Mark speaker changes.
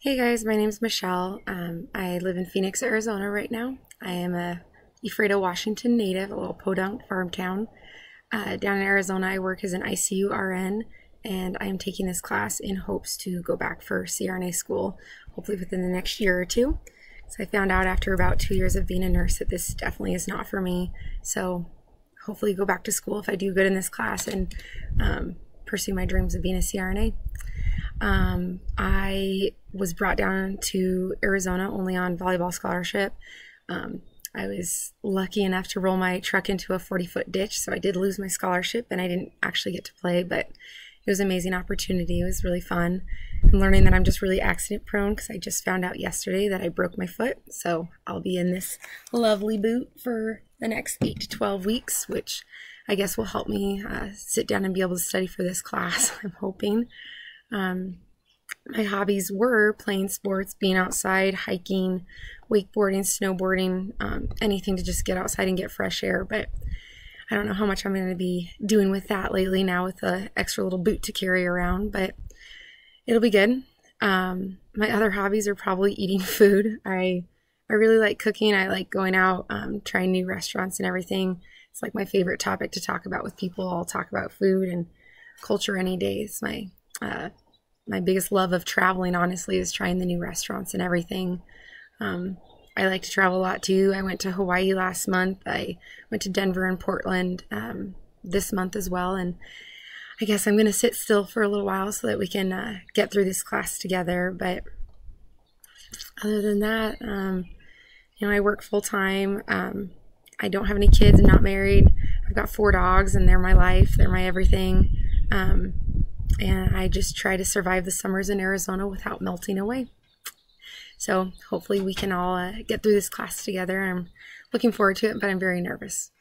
Speaker 1: Hey guys, my name's Michelle. I live in Phoenix, Arizona right now. I am a Ephrata, Washington native, a little podunk farm town. Down in Arizona, I work as an ICU RN, and I am taking this class in hopes to go back for CRNA school, hopefully within the next year or two. So I found out after about 2 years of being a nurse that this definitely is not for me. So hopefully go back to school if I do good in this class and pursue my dreams of being a CRNA. I was brought down to Arizona only on volleyball scholarship. I was lucky enough to roll my truck into a 40-foot ditch, so I did lose my scholarship and I didn't actually get to play, but it was an amazing opportunity. It was really fun. I'm learning that I'm just really accident prone because I just found out yesterday that I broke my foot, so I'll be in this lovely boot for the next 8 to 12 weeks, which I guess will help me sit down and be able to study for this class, I'm hoping. My hobbies were playing sports, being outside, hiking, wakeboarding, snowboarding, anything to just get outside and get fresh air. But I don't know how much I'm going to be doing with that lately now with the extra little boot to carry around, but it'll be good. My other hobbies are probably eating food. I really like cooking. I like going out, trying new restaurants and everything. It's like my favorite topic to talk about with people. I'll talk about food and culture any day. It's my biggest love of traveling, honestly, is trying the new restaurants and everything. I like to travel a lot too. I went to Hawaii last month. I went to Denver and Portland this month as well. And I guess I'm going to sit still for a little while so that we can get through this class together. But other than that, I work full time. I don't have any kids. I'm not married. I've got 4 dogs and they're my life. They're my everything. And I just try to survive the summers in Arizona without melting away. So hopefully we can all get through this class together. I'm looking forward to it, but I'm very nervous.